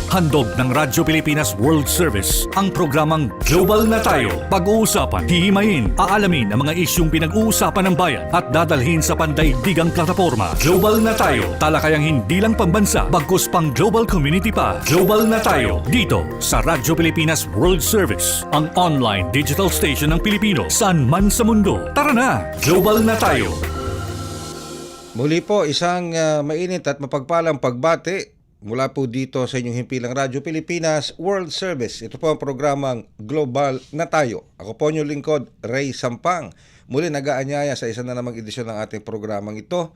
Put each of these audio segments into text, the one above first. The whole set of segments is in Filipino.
Handog ng Radyo Pilipinas World Service ang programang Global na Tayo. Pag-uusapan, hihimayin, aalamin ang mga isyung pinag-uusapan ng bayan at dadalhin sa pandaigdigang plataforma. Global na Tayo, talakayang hindi lang pambansa, bagkus pang global community pa. Global na Tayo, dito sa Radyo Pilipinas World Service, ang online digital station ng Pilipino saan man sa mundo. Tara na, Global na Tayo! Muli po, isang mainit at mapagpalang pagbati mula po dito sa inyong himpilang Radyo Pilipinas World Service. Ito po ang programang Global na Tayo. Ako po inyong lingkod, Ray Sampang. Muli nag-aanyaya sa isa na namang edisyon ng ating programang ito.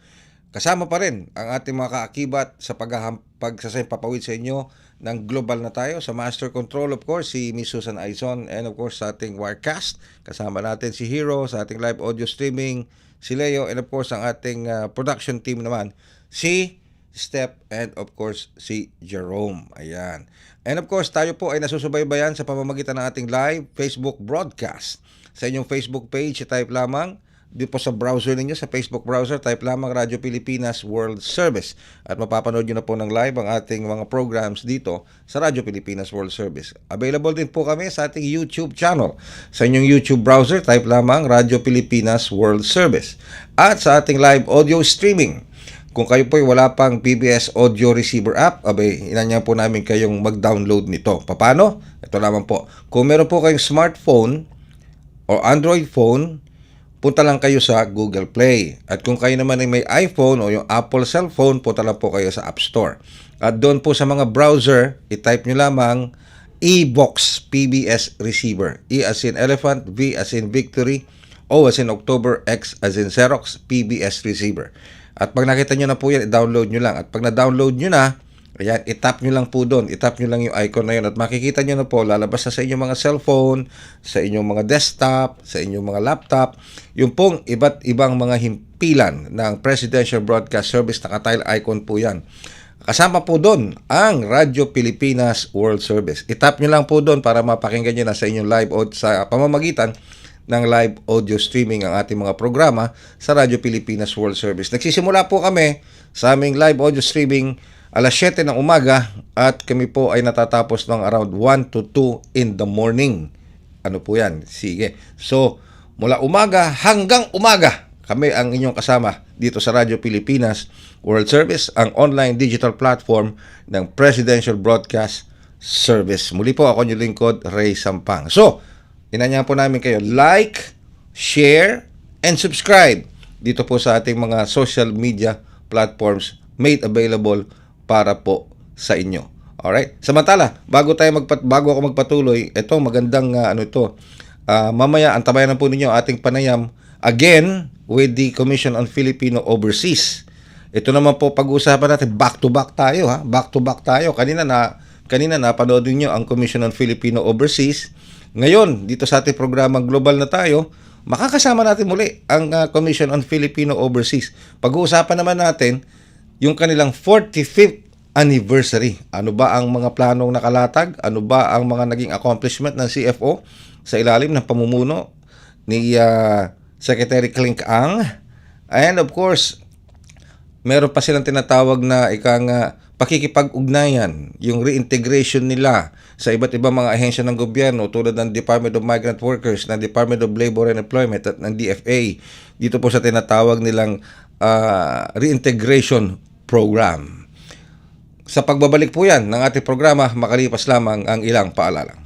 Kasama pa rin ang ating mga kaakibat sa pagsasayang sa inyo ng Global na Tayo. Sa Master Control, of course, si Miss Susan Aizon, and of course sa ating Wirecast. Kasama natin si Hero sa ating live audio streaming, si Leo, and of course ang ating production team naman, si Step, and of course si Jerome. Ayan. And of course tayo po ay nasusubaybayan sa pamamagitan ng ating live Facebook broadcast. Sa inyong Facebook page, type lamang di po sa browser ninyo, sa Facebook browser, type lamang Radyo Pilipinas World Service. At mapapanood nyo na po ng live ang ating mga programs dito sa Radyo Pilipinas World Service. Available din po kami sa ating YouTube channel. Sa inyong YouTube browser, type lamang Radyo Pilipinas World Service. At sa ating live audio streaming, kung kayo po ay wala pang PBS Audio Receiver app, inanyayahan po namin kayong mag-download nito. Paano? Ito naman po. Kung meron po kayong smartphone o Android phone, punta lang kayo sa Google Play. At kung kayo naman ay may iPhone o yung Apple cellphone, punta lang po kayo sa App Store. At doon po sa mga browser, i-type nyo lamang eBox PBS Receiver. E as in Elephant, V as in Victory, O as in October, X as in Xerox, PBS Receiver. At pag nakita nyo na po yan, i-download nyo lang. At pag na-download nyo na, ayan, i-tap nyo lang po doon. I-tap nyo lang yung icon na yun. At makikita nyo na po, lalabas na sa inyong mga cellphone, sa inyong mga desktop, sa inyong mga laptop, yung pong iba't ibang mga himpilan ng Presidential Broadcast Service, naka-tile icon po yan. Kasama po doon ang Radyo Pilipinas World Service. I-tap nyo lang po doon para mapakinggan nyo na sa inyong live o sa pamamagitan ng live audio streaming ang ating mga programa sa Radyo Pilipinas World Service. Nagsisimula po kami sa aming live audio streaming alas 7 ng umaga at kami po ay natatapos ng around 1 to 2 in the morning. Ano po yan? Sige. So, mula umaga hanggang umaga, kami ang inyong kasama dito sa Radyo Pilipinas World Service, ang online digital platform ng Presidential Broadcast Service. Muli po ako yung lingkod, Ray Sampang. So, inanyahan po namin kayo, like, share, and subscribe dito po sa ating mga social media platforms made available para po sa inyo. Alright? Samantala, bago ako magpatuloy, ito magandang mamaya antabayan na po ninyo ating panayam again with the Commission on Filipino Overseas. Ito naman po pag-uusapan natin, back to back tayo, ha? Back to back tayo. Kanina napanood niyo ang Commission on Filipino Overseas. Ngayon, dito sa ating programang Global na Tayo, makakasama natin muli ang Commission on Filipino Overseas. Pag-uusapan naman natin yung kanilang 45th anniversary. Ano ba ang mga planong nakalatag? Ano ba ang mga naging accomplishment ng CFO sa ilalim ng pamumuno ni Secretary Clink Ang? And of course, meron pa silang tinatawag na pakikipag-ugnayan, yung reintegration nila sa iba't ibang mga ahensya ng gobyerno tulad ng Department of Migrant Workers, ng Department of Labor and Employment at ng DFA. Dito po sa tinatawag nilang reintegration program. Sa pagbabalik po yan ng ating programa, makalipas lamang ang ilang paalala.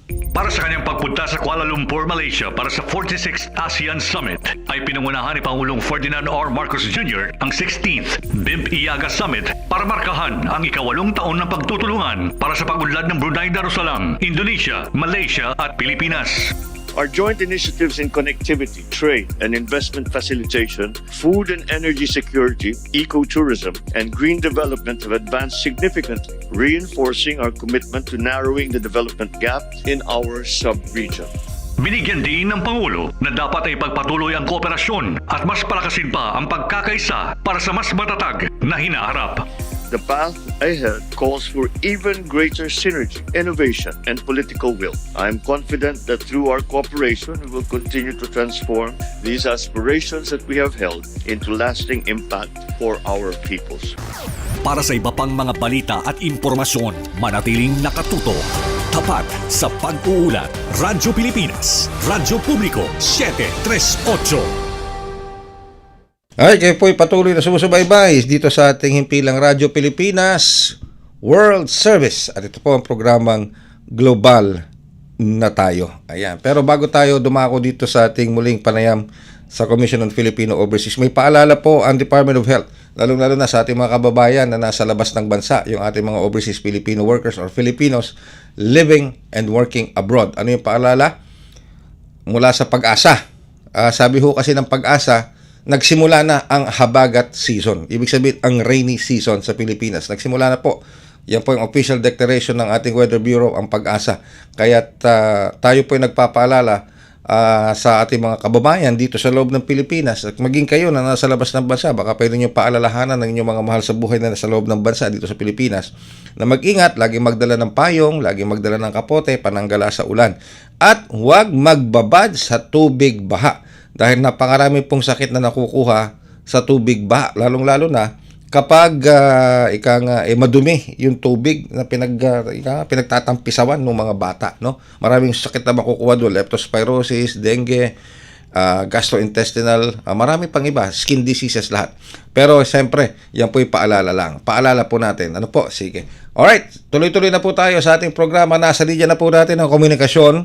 Para sa kanyang pagpunta sa Kuala Lumpur, Malaysia para sa 46th ASEAN Summit ay pinangunahan ni Pangulong Ferdinand R. Marcos Jr. ang 16th BIMP Iaga Summit para markahan ang ika-8 taon ng pagtutulungan para sa pag-unlad ng Brunei Darussalam, Indonesia, Malaysia at Pilipinas. Our joint initiatives in connectivity, trade and investment facilitation, food and energy security, ecotourism, and green development have advanced significantly, reinforcing our commitment to narrowing the development gap in our sub-region. Binigyan din ng Pangulo na dapat ay pagpatuloy ang kooperasyon at mas palakasin pa ang pagkakaisa para sa mas matatag na hinaharap. The path ahead calls for even greater synergy, innovation, and political will. I am confident that through our cooperation, we will continue to transform these aspirations that we have held into lasting impact for our peoples. Para sa iba pang mga balita at impormasyon, manatiling nakatuto. Tapat sa pag-uulat. Radyo Pilipinas, Radyo Publiko, 738. Ay, kayo po'y patuloy na sumusubaybay dito sa ating himpilang Radyo Pilipinas World Service. At ito po ang programang Global na Tayo. Ayan. Pero bago tayo dumako dito sa ating muling panayam sa Commission on Filipino Overseas, may paalala po ang Department of Health, lalong-lalo na sa ating mga kababayan na nasa labas ng bansa, yung ating mga overseas Filipino workers or Filipinos living and working abroad. Ano yung paalala? Mula sa Pag-asa. Sabi ho kasi ng Pag-asa, nagsimula na ang habagat season. Ibig sabihin, ang rainy season sa Pilipinas. Nagsimula na po. Yan po yung official declaration ng ating Weather Bureau, ang Pag-asa. Kaya tayo po yung nagpapaalala sa ating mga kababayan dito sa loob ng Pilipinas. At maging kayo na nasa labas ng bansa, baka pwede nyo paalalahanan ng inyong mga mahal sa buhay na nasa loob ng bansa dito sa Pilipinas na mag-ingat, laging magdala ng payong, laging magdala ng kapote, pananggala sa ulan. At huwag magbabad sa tubig baha. Dahil napakarami pong sakit na nakukuha sa tubig baha, lalong-lalo na kapag madumi yung tubig na pinagtatampisawan ng mga bata, no? Maraming sakit na makukuha doon, leptospirosis, dengue, gastrointestinal, marami pang iba, skin diseases lahat. Pero siyempre, yan po yung paalala lang. Paalala po natin. Ano po? Sige. Alright, tuloy-tuloy na po tayo sa ating programa. Nasa linya na po natin ang komunikasyon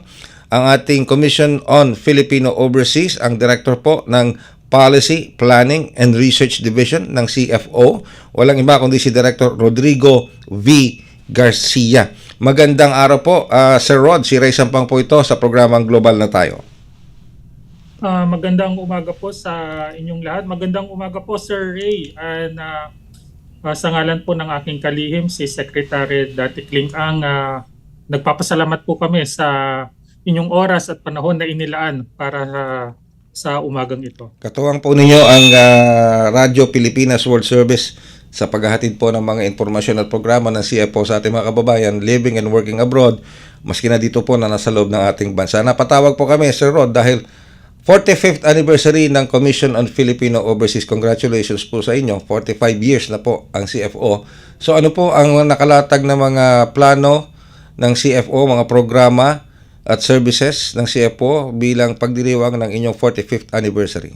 ang ating Commission on Filipino Overseas, ang director po ng Policy, Planning and Research Division ng CFO. Walang iba kundi si Director Rodrigo V. Garcia. Magandang araw po, Sir Rod. Si Ray Sampang po ito sa programang Global na Tayo. Magandang umaga po sa inyong lahat. Magandang umaga po, Sir Ray. And sa ngalan po ng aking kalihim, si Secretary Dati Kling Ang, nagpapasalamat po kami sa inyong oras at panahon na inilaan para sa umagang ito. Katuwang po ninyo ang Radyo Pilipinas World Service sa paghahatid po ng mga informasyon at programa ng CFO sa ating mga kababayan living and working abroad, maski na dito po na nasa loob ng ating bansa. Napatawag po kami, Sir Rod, dahil 45th anniversary ng Commission on Filipino Overseas. Congratulations po sa inyo. 45 years na po ang CFO. So ano po ang nakalatag na mga plano ng CFO, mga programa at services ng CFO bilang pagdiriwang ng inyong 45th anniversary?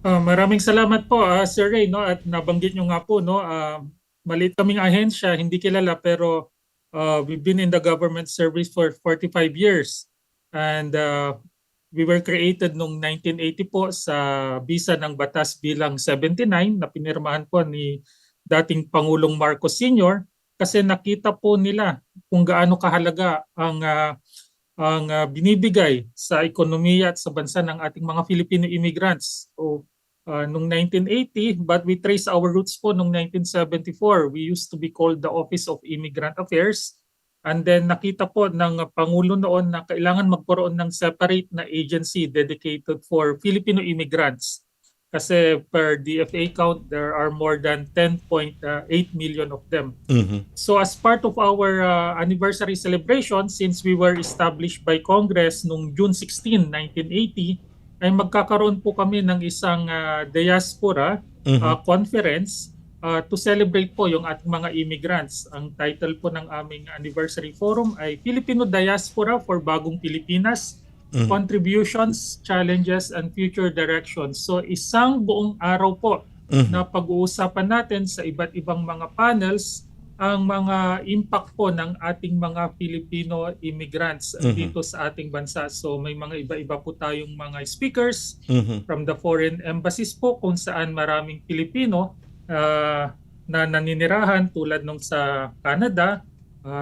Maraming salamat po, Sir Ray, no? At nabanggit nyo nga po, no? Maliit kaming ahensya, hindi kilala, pero we've been in the government service for 45 years. And we were created noong 1980 po sa bisa ng Batas Bilang 79 na pinirmahan po ni dating Pangulong Marcos Sr. kasi nakita po nila kung gaano kahalaga ang binibigay sa ekonomiya at sa bansa ng ating mga Filipino immigrants. So, noong 1980, but we trace our roots po noong 1974. We used to be called the Office of Immigrant Affairs. And then nakita po ng Pangulo noon na kailangan magkaroon ng separate na agency dedicated for Filipino immigrants. Kasi per DFA count, there are more than 10.8 million of them. Mm-hmm. So as part of our anniversary celebration, since we were established by Congress noong June 16, 1980, ay magkakaroon po kami ng isang diaspora conference to celebrate po yung ating mga immigrants. Ang title po ng aming anniversary forum ay Filipino Diaspora for Bagong Pilipinas, Contributions, Challenges, and Future Directions. So isang buong araw po na pag-uusapan natin sa iba't ibang mga panels ang mga impact po ng ating mga Filipino immigrants dito sa ating bansa. So may mga iba-iba po tayong mga speakers from the foreign embassies po kung saan maraming Pilipino na naninirahan tulad nung sa Canada,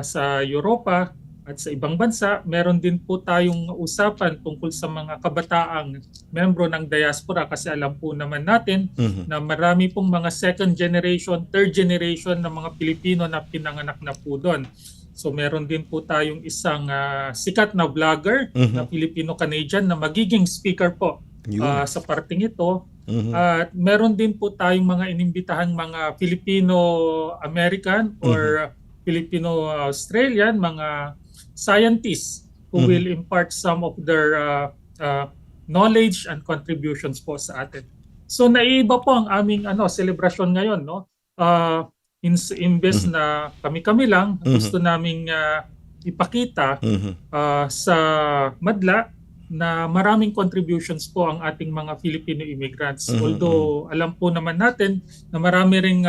sa Europa, at sa ibang bansa. Meron din po tayong usapan tungkol sa mga kabataang membro ng diaspora kasi alam po naman natin na marami pong mga second generation, third generation na mga Pilipino na pinanganak na po doon. So meron din po tayong isang sikat na vlogger na Filipino-Canadian na magiging speaker po sa parting ito. At meron din po tayong mga inimbitahang mga Filipino-American or Filipino-Australian, mga scientists who will impart some of their knowledge and contributions po sa atin. So naiiba po ang aming celebration ngayon, no? Imbes na kami-kami lang, gusto naming ipakita sa madla na maraming contributions po ang ating mga Filipino immigrants. Although alam po naman natin na marami ring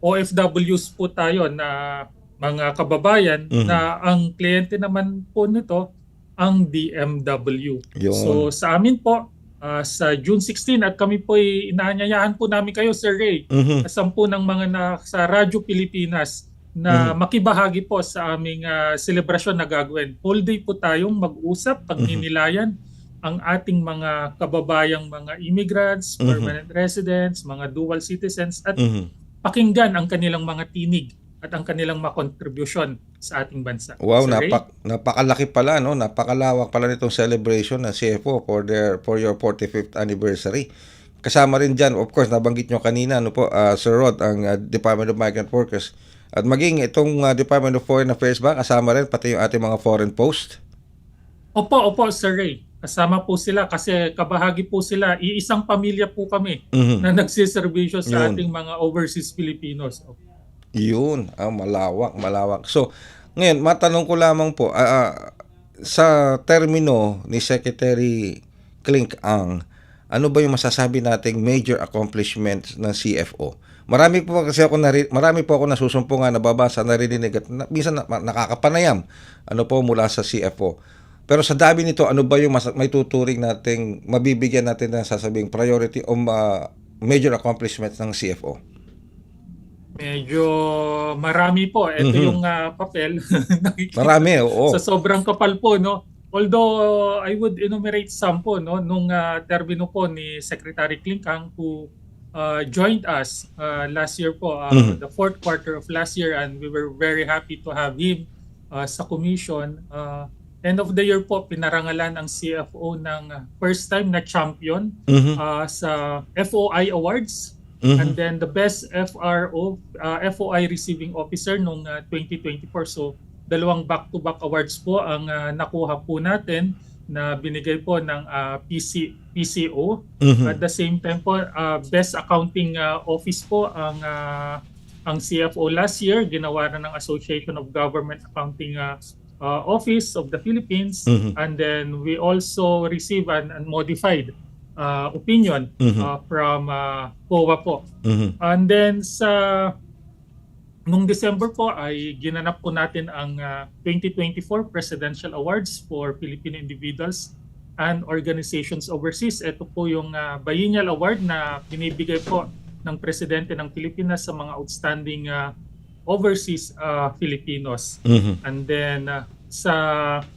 OFWs po tayo na mga kababayan na ang kliyente naman po nito ang DMW. Yun. So sa amin po sa June 16 at kami po inaanyayahan po namin kayo, Sir Ray, kasampu ng mga sa Radyo Pilipinas na makibahagi po sa aming selebrasyon na gagawin. Whole day po tayong mag-usap, pagninilayan ang ating mga kababayang mga immigrants, permanent residents, mga dual citizens at pakinggan ang kanilang mga tinig at ang kanilang mga contribution sa ating bansa. Wow, Sir Ray? napakalaki pala, no? Napakalawak pala nitong celebration ng CFO for your 45th anniversary. Kasama rin diyan, of course, nabanggit nyo kanina, Sir Rod, ang Department of Migrant Workers. At maging itong Department of Foreign Affairs ba, kasama rin pati yung ating mga foreign post? Opo, Sir Ray. Kasama po sila kasi kabahagi po sila. Iisang pamilya po kami na nagsiservisyo sa ating mga overseas Filipinos. Yun, malawak. So, ngayon, matanong ko lamang po, sa termino ni Secretary Clink Ang, ano ba yung masasabi nating major accomplishments ng CFO? Marami po ako nasusumpungan, nababasa, narinig at minsan nakakapanayam mula sa CFO. Pero sa dami nito, ano ba yung may tuturing nating mabibigyan natin na sasabing priority o major accomplishments ng CFO? Medyo marami po. Ito yung papel. Marami, oo. Sa sobrang kapal po, no? Although I would enumerate some po, no? Nung termino po ni Secretary Klinkang who joined us last year po, the fourth quarter of last year, and we were very happy to have him sa commission. End of the year po, pinarangalan ang CFO ng first time na champion sa FOI Awards. And then the best FOI receiving officer nung 2024. So dalawang back-to-back awards po ang nakuha po natin na binigay po ng PCO. At the same time po, best accounting office po ang CFO last year, ginawa na ng Association of Government Accounting Office of the Philippines. And then we also received an unmodified opinion from COA po. And then nung December po ay ginanap po natin ang 2024 Presidential Awards for Filipino individuals and organizations overseas. Ito po yung biennial award na binibigay po ng Presidente ng Pilipinas sa mga outstanding overseas Filipinos. And then sa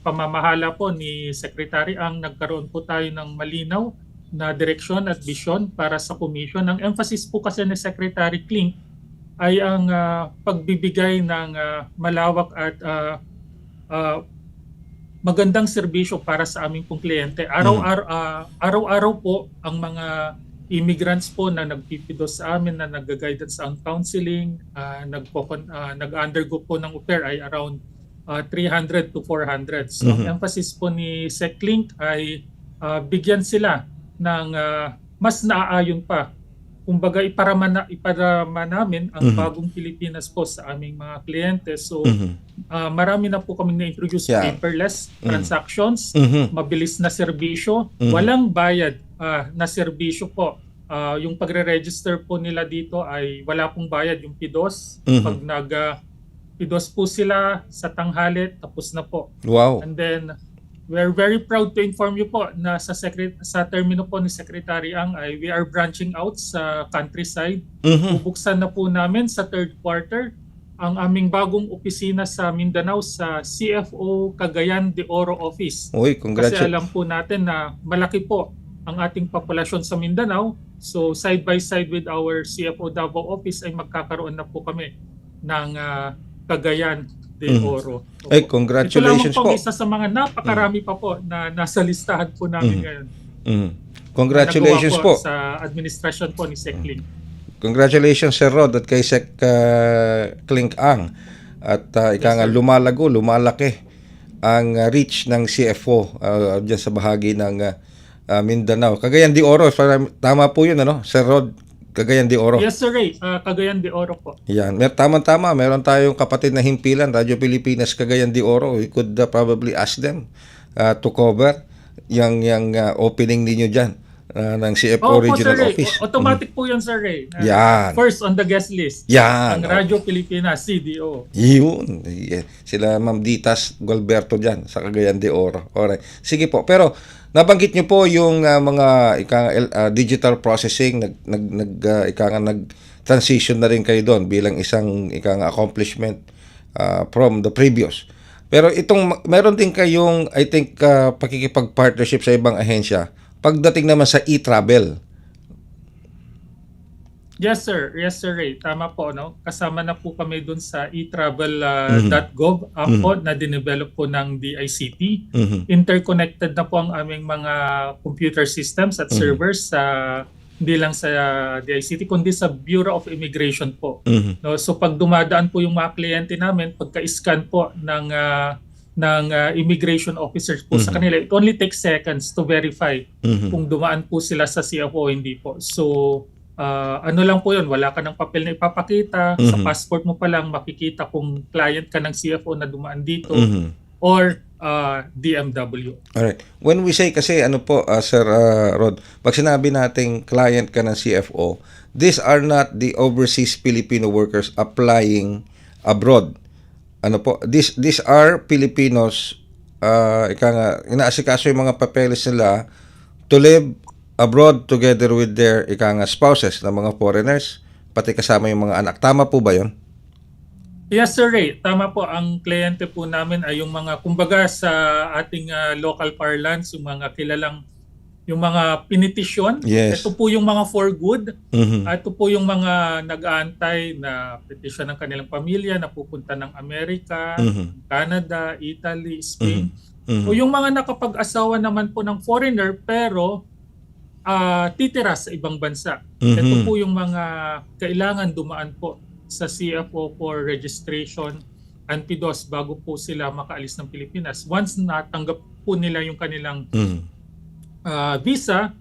pamamahala po ni Secretary Ang, nagkaroon po tayo ng malinaw na direksyon at vision para sa commission. Ang emphasis po kasi ni Secretary Clink ay ang pagbibigay ng malawak at magandang serbisyo para sa aming pong kliyente. Araw-araw po ang mga immigrants po na nagpipidos sa amin, na nag-guidance on counseling, nag-undergo po ng au pair ay around 300 to 400. So ang emphasis po ni Sec Clink ay bigyan sila ng mas naaayon pa. Kumbaga iparama namin ang bagong Pilipinas po sa aming mga kliyente. So marami na po kaming na-introduce paperless transactions, mabilis na serbisyo, walang bayad na serbisyo po. Yung pagre-register po nila dito ay wala pong bayad, yung PIDOS. Pag PIDOS po sila sa tanghali, tapos na po. Wow. And then we're very proud to inform you po na sa termino po ni Secretary Ang ay we are branching out sa countryside. Bubuksan na po namin sa third quarter ang aming bagong opisina sa Mindanao sa CFO Cagayan de Oro Office. Uy, Kasi alam po natin na malaki po ang ating populasyon sa Mindanao. So side by side with our CFO Davao Office ay magkakaroon na po kami ng Cagayan de Oro. Ay, congratulations po. Ito lamang po po. isa sa mga napakarami pa po na nasa listahan po namin ngayon. Congratulations nagawa po. sa administrasyon po ni Sekling. Congratulations Sir Rod at kay Sec Clink Ang. At ika nga lumalaki ang reach ng CFO dyan sa bahagi ng Mindanao. Cagayan de Oro, tama po yun, ano? Sir Rod, Cagayan de Oro. Yes, sir, Ray. Cagayan de Oro po. Yan. Tama-tama. Meron tayong kapatid na himpilan, Radyo Pilipinas, Cagayan de Oro. We could probably ask them to cover yung opening ninyo dyan ng CFO Opo, Regional sir, Ray. Office. Automatic po yun, sir, Ray. Yan. First on the guest list. Yan. Ang Radyo Pilipinas, CDO. Yun. Yeah. Sila Ma'am Ditas Gualberto dyan sa Cagayan de Oro. Alright. Sige po. Pero nabanggit nyo po yung mga digital processing, nag-transition na rin kayo doon bilang isang accomplishment from the previous. Pero meron din kayong, I think, pakikipag-partnership sa ibang ahensya pagdating naman sa e-travel. Yes, sir. Yes, sir, Ray. Tama po, no? Kasama na po kami dun sa etravel.gov app po na dinevelop po ng DICT. Interconnected na po ang aming mga computer systems at servers sa hindi lang sa DICT kundi sa Bureau of Immigration po. No, so pag dumadaan po yung mga kliyente namin, pagka-scan po ng immigration officers po sa kanila, it only takes seconds to verify kung dumaan po sila sa CFO o hindi po. So ano lang po yun, wala ka ng papel na ipapakita, sa passport mo pa lang makikita kung client ka ng CFO na dumaan dito or DMW. Alright. When we say kasi Sir Rod, pag sinabi nating client ka ng CFO, these are not the overseas Filipino workers applying abroad. These are Filipinos, inaasikaso yung mga papeles nila to live abroad together with their spouses na mga foreigners, pati kasama yung mga anak. Tama po ba yun? Yes, sir, Ray. Tama po. Ang kliyente po namin ay yung mga, kumbaga sa ating local parlance, yung mga kilalang, yung mga pinitisyon. Yes. Ito po yung mga for good. Ito po yung mga nag-aantay na petisyon ng kanilang pamilya na pupunta ng Amerika, Canada, Italy, Spain. O yung mga nakapag-asawa naman po ng foreigner pero titira sa ibang bansa. Ito po yung mga kailangan dumaan po sa CFO for registration and PIDOS bago po sila makaalis ng Pilipinas. Once natanggap po nila yung kanilang visa,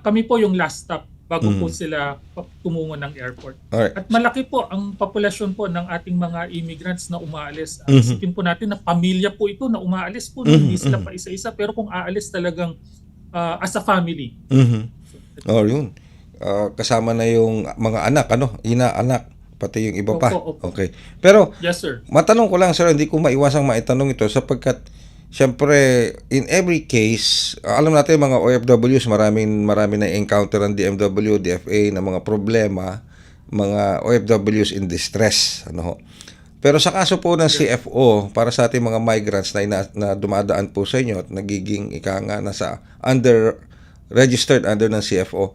kami po yung last stop bago po sila tumungo ng airport. Alright. At malaki po ang populasyon po ng ating mga immigrants na umaalis. Isipin po natin na pamilya po ito na umaalis po. Hindi sila pa isa-isa pero kung aalis talagang as a family. Yun. Kasama na yung mga anak, ina-anak, pati yung iba pa. Opo. Okay. Pero, Yes, sir. matanong ko lang, sir, hindi ko maiwasang maitanong ito sapagkat, syempre, in every case, alam natin mga OFWs, marami na encounter ng DMW, DFA na mga problema, mga OFWs in distress. Pero sa kaso po ng CFO, para sa ating mga migrants na dumadaan po sa inyo at nagiging nasa registered under ng CFO,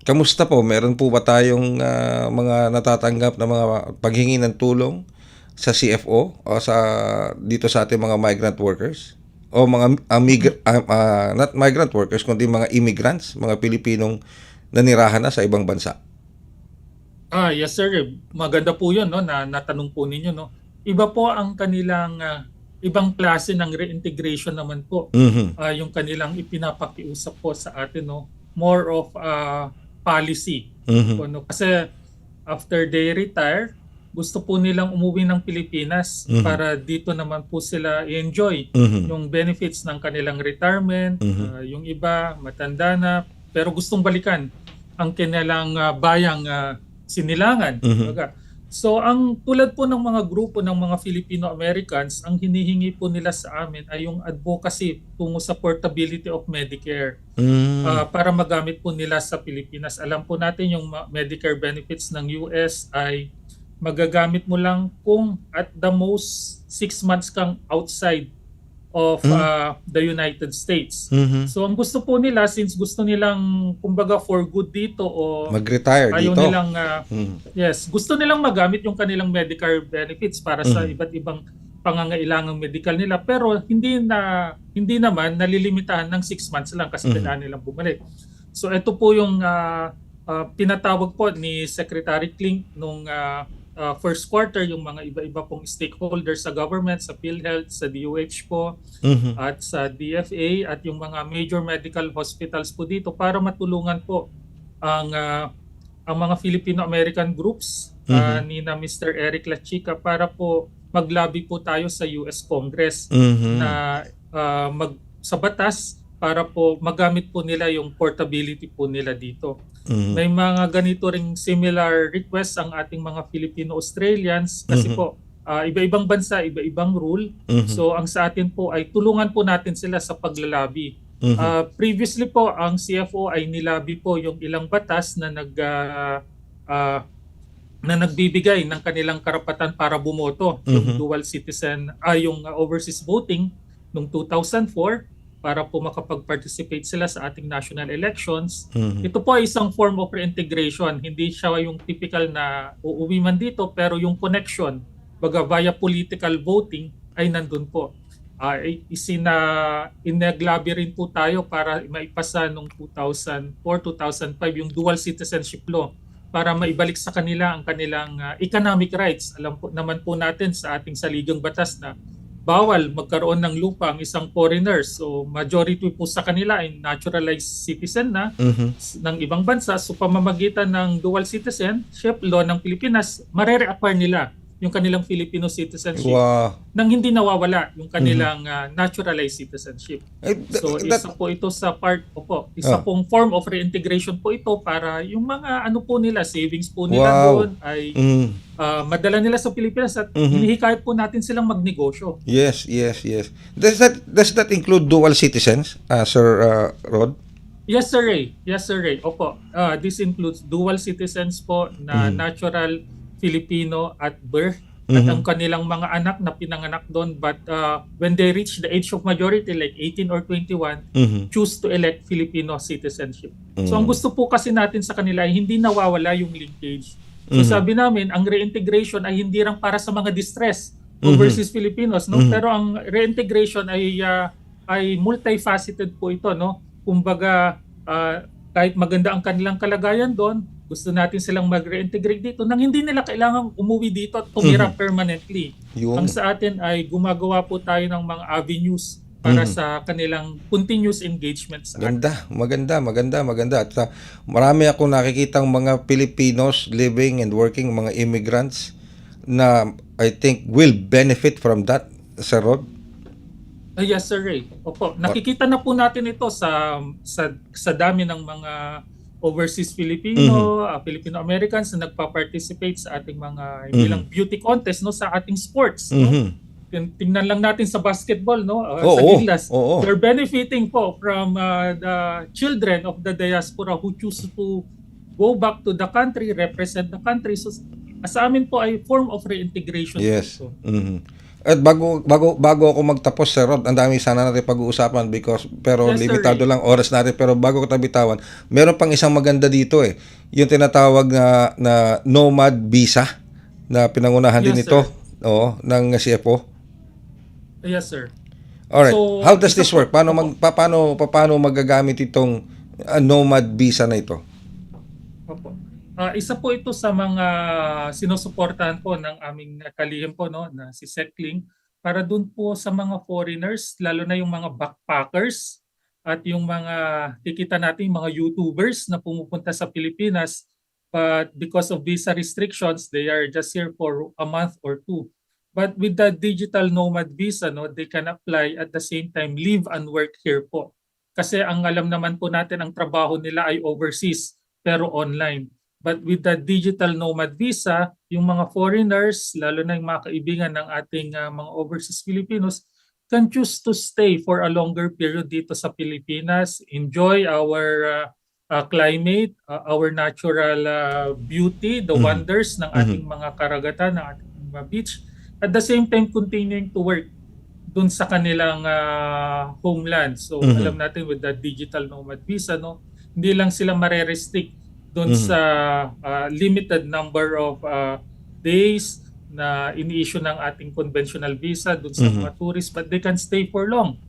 kamusta po? Meron po ba tayong mga natatanggap na mga paghingi ng tulong sa CFO o dito sa ating mga migrant workers? O mga not migrant workers, kundi mga immigrants, mga Pilipinong nanirahan na sa ibang bansa? Yes, sir. Maganda po yun, no, na natanong po ninyo. No? Iba po ang kanilang ibang klase ng reintegration naman po. Yung kanilang ipinapakiusap po sa atin. No? More of policy. No? Kasi after they retire, gusto po nilang umuwi ng Pilipinas para dito naman po sila i-enjoy yung benefits ng kanilang retirement. Yung iba, matanda na, pero gustong balikan ang kanilang bayang sinilangan. So ang tulad po ng mga grupo ng mga Filipino-Americans, ang hinihingi po nila sa amin ay yung advocacy tungo sa portability of Medicare para magamit po nila sa Pilipinas. Alam po natin yung Medicare benefits ng US ay magagamit mo lang kung at the most 6 months kang outside of the United States. So ang gusto po nila, since gusto nilang kumbaga for good dito o mag-retire ayaw dito. nilang gusto nilang magamit yung kanilang Medicare benefits para sa iba't ibang pangangailangang medical nila, pero hindi naman nalilimitahan ng 6 months lang kasi kailangan nilang bumalik. So ito po yung pinatawag po ni Secretary Klink nung first quarter, yung mga iba-iba pong stakeholders sa government, sa PhilHealth, sa DOH po, at sa DFA at yung mga major medical hospitals po dito para matulungan po ang mga Filipino-American groups ni na Mr. Eric Lachica para po mag-lobby po tayo sa US Congress na sa batas para po magamit po nila yung portability po nila dito. May mga ganito ring similar requests ang ating mga Filipino-Australians kasi po iba-ibang bansa, iba-ibang rule. So ang sa atin po ay tulungan po natin sila sa paglalabi. Previously po ang CFO ay nilabi po yung ilang batas na nagbibigay ng kanilang karapatan para bumoto, yung dual citizen, yung overseas voting noong 2004 para po makapag-participate sila sa ating national elections. Ito po ay isang form of reintegration. Hindi siya yung typical na uuwi man dito, pero yung connection baga via political voting ay nandun po. Inaglabi rin po tayo para maipasa noong 2004-2005 yung dual citizenship law para maibalik sa kanila ang kanilang economic rights. Alam po naman po natin sa ating saligang batas na bawal magkaroon ng lupa ang isang foreigner. So majority po sa kanila ay naturalized citizen na ng ibang bansa. So pamamagitan ng dual citizenship law ng Pilipinas, marere-acquire nila yung kanilang Filipino citizenship nang hindi nawawala yung kanilang naturalized citizenship. So isa po ito sa isa pong form of reintegration po ito para yung mga po nila, savings po nila doon ay madala nila sa Pilipinas at hinihikayat po natin silang magnegosyo. Yes. Does that include dual citizens, Sir Rod? Yes, Sir Ray. Opo. This includes dual citizens po na natural Filipino at birth at ang kanilang mga anak na pinanganak doon but when they reach the age of majority like 18 or 21 choose to elect Filipino citizenship. So ang gusto po kasi natin sa kanila ay hindi nawawala yung linkage. So sabi namin ang reintegration ay hindi lang para sa mga distress overseas Filipinos, no? Pero ang reintegration ay multifaceted po ito, no? Kumbaga kahit maganda ang kanilang kalagayan doon, gusto natin silang mag-reintegrate dito nang hindi nila kailangang umuwi dito at tumira permanently. Ang sa atin ay gumagawa po tayo ng mga avenues para sa kanilang continuous engagement sa atin. Maganda. At marami akong nakikitang mga Filipinos living and working, mga immigrants na I think will benefit from that, Sir Rod. Yes, Sir Ray. Opo, nakikita na po natin ito sa dami ng mga overseas Filipino, Filipino-Americans na nagpa-participate sa ating mga bilang beauty contest, no, sa ating sports. No? Tingnan lang natin sa basketball, no, sa Gilas. They're benefiting po from the children of the diaspora who choose to go back to the country, represent the country. So sa amin po ay form of reintegration. Yes. At bago ako magtapos, Sir Rod, ang dami sana natin pag-uusapan pero yes, limitado lang oras natin. Pero bago ko tabitawan, meron pang isang maganda dito yung tinatawag na nomad visa na pinangunahan din ito ng CFO. Yes, sir. Alright. So, how does this work? Paano magagamit itong nomad visa na ito? Opo. Isa po ito sa mga sinusuportahan po ng aming kalihim po, no, na si Secling para dun po sa mga foreigners, lalo na yung mga backpackers at yung mga kikita natin mga YouTubers na pumupunta sa Pilipinas but because of visa restrictions, they are just here for a month or two. But with the digital nomad visa, no, they can apply at the same time live and work here po. Kasi ang alam naman po natin ang trabaho nila ay overseas pero online. But with the digital nomad visa, yung mga foreigners, lalo na yung mga kaibigan ng ating mga overseas Filipinos, can choose to stay for a longer period dito sa Pilipinas, enjoy our climate, our natural beauty, the wonders ng ating mga karagatan, ng ating mga beach. At the same time, continuing to work dun sa kanilang homeland. So alam natin with the digital nomad visa, no, hindi lang sila mare-restrict doon sa limited number of days na ini-issue ng ating conventional visa dun sa mga tourists, but they can stay for long.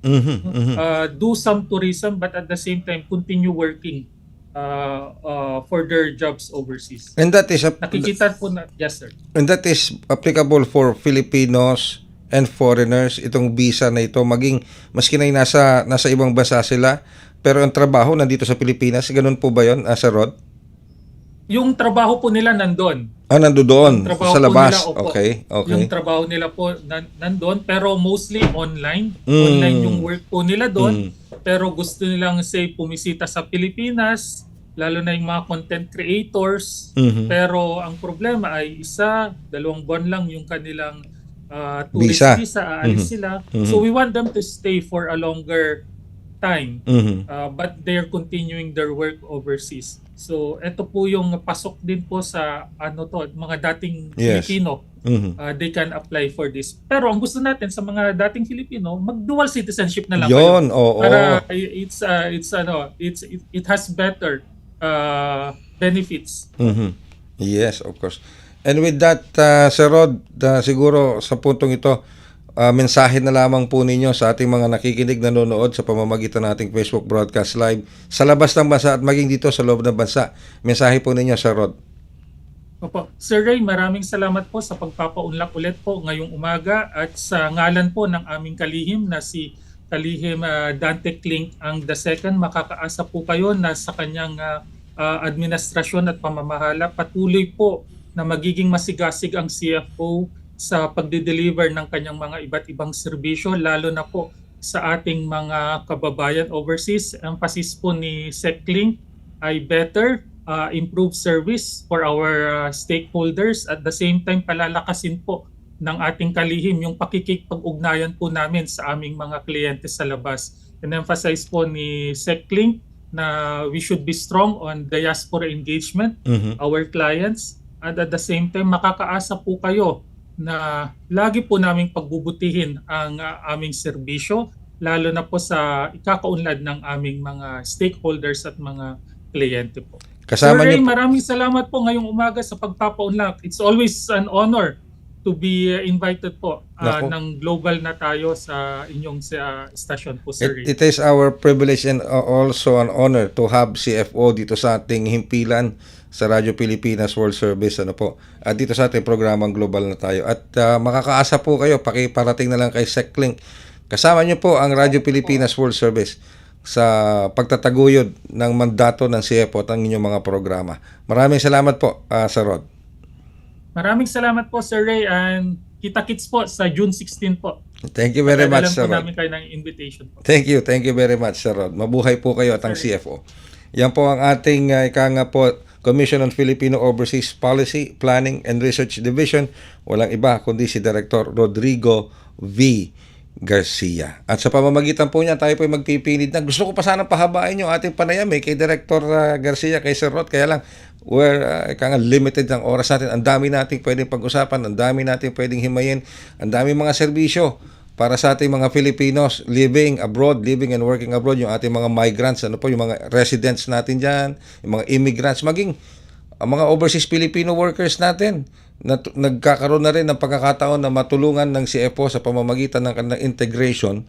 Do some tourism, but at the same time continue working for their jobs overseas. And that is Nakikita po na, yes sir. And that is applicable for Filipinos and foreigners, itong visa na ito, maging maski na nasa ibang bansa sila, pero ang trabaho nandito sa Pilipinas, ganun po ba yun, Sir Rod? Yung trabaho po nila nandun. Nandoon Trabaho sa po labas. nila, opo. Okay. Yung trabaho nila po nandun, pero mostly online. Online yung work po nila doon. Pero gusto nilang say pumisita sa Pilipinas, lalo na yung mga content creators. Pero ang problema ay 1-2 buwan lang yung kanilang tourist visa, aalis sila. So we want them to stay for a longer time. But they're continuing their work overseas. So ito po yung pasok din po sa mga dating Filipino. They can apply for this. Pero ang gusto natin sa mga dating Filipino, mag-dual citizenship na lang Yun, oo. Para it has better benefits. Yes, of course. And with that, Sir Rod, siguro sa puntong ito, mensahe na lamang po ninyo sa ating mga nakikinig, nanonood sa pamamagitan ng ating Facebook broadcast live sa labas ng bansa at maging dito sa loob ng bansa. Mensahe po ninyo, Sir Rod. Opo. Sir Ray, maraming salamat po sa pagpapaunlak ulit po ngayong umaga at sa ngalan po ng aming kalihim na si Kalihim Dante Clink ang II. Makakaasa po kayo na sa kanyang administrasyon at pamamahala patuloy po na magiging masigasig ang CFO sa pagde-deliver ng kanyang mga iba't ibang serbisyo, lalo na po sa ating mga kababayan overseas. Emphasis po ni Sec Clink ay better, improve service for our stakeholders. At the same time, palalakasin po ng ating kalihim yung pakikipag-ugnayan po namin sa aming mga kliyente sa labas. And emphasize po ni Sec Clink na we should be strong on diaspora engagement, our clients. At the same time, makakaasa po kayo na lagi po naming pagbubutihin ang aming serbisyo, lalo na po sa ikakaunlad ng aming mga stakeholders at mga kliyente po. Kasama Sir Ray, niyo po. maraming salamat po ngayong umaga sa pagpapaunlak. It's always an honor to be invited po Nako. ng Global na tayo sa inyong station po, Sir Ray. It is our privilege and also an honor to have CFO dito sa ating himpilan sa Radyo Pilipinas World Service at dito sa ating programang Global na tayo. At makakaasa po kayo, pakiparating na lang kay Sec Clink. Kasama niyo po ang Radyo Pilipinas World Service sa pagtataguyod ng mandato ng CFO at ang inyong mga programa. Maraming salamat po, Sir Rod. Maraming salamat po, Sir Ray, and kita-kits po sa June 16 po. Thank you very much, Padadalan Sir po Rod. namin kayo ng invitation po. Thank you very much, Sir Rod. Mabuhay po kayo at ang CFO. Yan po ang ating Commission on Filipino Overseas Policy, Planning and Research Division. Walang iba kundi si Director Rodrigo V. Garcia. At sa pamamagitan po niya, tayo po ay magpipinid na. Gusto ko pa sana pahabain yung ating panayam kay Director Garcia, kay Sir Rod. Kaya lang, we're limited ang oras natin. Ang dami nating pwedeng pag-usapan, ang dami nating pwedeng himayin, ang dami mga serbisyo para sa ating mga Filipinos living abroad, living and working abroad, yung ating mga migrants, yung mga residents natin dyan, yung mga immigrants, maging ang mga overseas Filipino workers natin na nagkakaroon na rin ng pagkakataon na matulungan ng CFO sa pamamagitan ng kanilang integration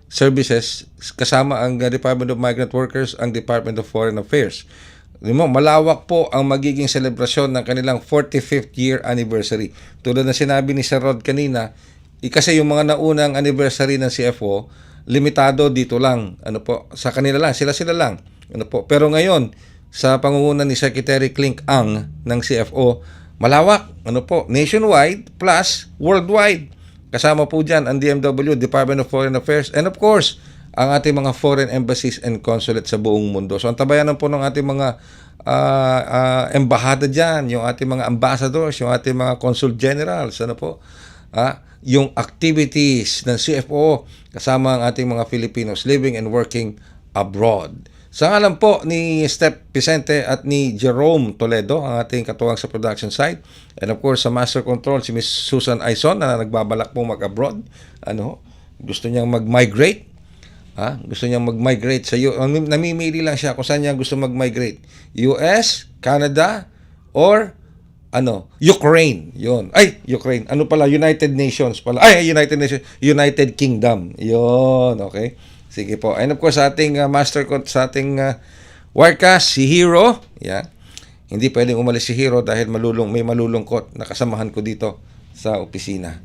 services kasama ang Department of Migrant Workers, ang Department of Foreign Affairs. Malawak po ang magiging selebrasyon ng kanilang 45th year anniversary. Tulad na sinabi ni Sir Rod kanina, kasi yung mga naunang anniversary ng CFO, limitado dito lang, sa kanila lang, sila lang. Pero ngayon, sa pangunguna ni Secretary Clink Ang ng CFO, malawak, nationwide plus worldwide. Kasama po diyan ang DMW, Department of Foreign Affairs, and of course, ang ating mga foreign embassies and consulate sa buong mundo. So, ang tabayanan po ng ating mga embahada diyan, yung ating mga ambassadors, yung ating mga consul generals, yung activities ng CFO kasama ang ating mga Filipinos living and working abroad. Sa ngalan po ni Step Vicente at ni Jerome Toledo, ang ating katuwang sa production side, and of course sa Master Control si Miss Susan Aison na nagbabalak pong mag-abroad. Gusto niyang mag-migrate. Gusto niyang mag-migrate sa namimili lang siya kung saan niya gusto mag-migrate. US, Canada, or Ukraine. Yun. Ay, Ukraine. Ano pala? United Nations pala. Ay, United Nations. United Kingdom. Yun. Okay. Sige po. And of course, sa ating master sa ating Wirecast, si Hero. Yeah. Hindi pwedeng umalis si Hero dahil may malulungkot na kasamahan ko dito sa opisina.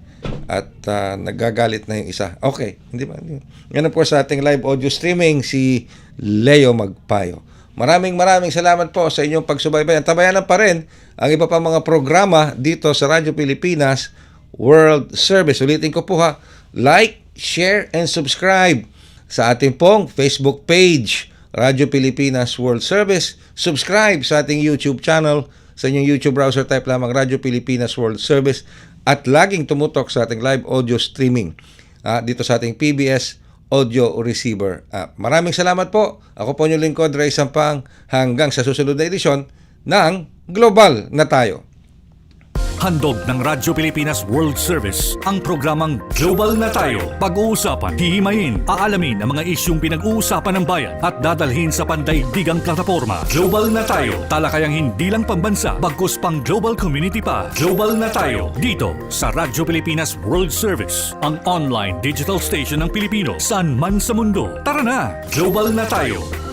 At nagagalit na yung isa. Okay. Hindi ba? Yan of course, sa ating live audio streaming, si Leo Magpayo. Maraming salamat po sa inyong pagsubaybay. Tabayanan pa rin ang iba pa mga programa dito sa Radyo Pilipinas World Service. Ulitin ko po ha, like, share, and subscribe sa ating pong Facebook page, Radyo Pilipinas World Service. Subscribe sa ating YouTube channel. Sa inyong YouTube browser, type lamang Radyo Pilipinas World Service. At laging tumutok sa ating live audio streaming dito sa ating PBS audio receiver. Maraming salamat po. Ako po yung lingkod, Ray Sampang, hanggang sa susunod na edisyon ng Global na Tayo. Handog ng Radyo Pilipinas World Service ang programang Global na Tayo. Pag-uusapan, hihimayin, aalamin ang mga isyung pinag-uusapan ng bayan at dadalhin sa pandaigdigang plataforma. Global na Tayo, talakayang hindi lang pambansa, bagkus pang global community pa. Global na Tayo, dito sa Radyo Pilipinas World Service, ang online digital station ng Pilipino, saan man sa mundo. Tara na, Global na Tayo.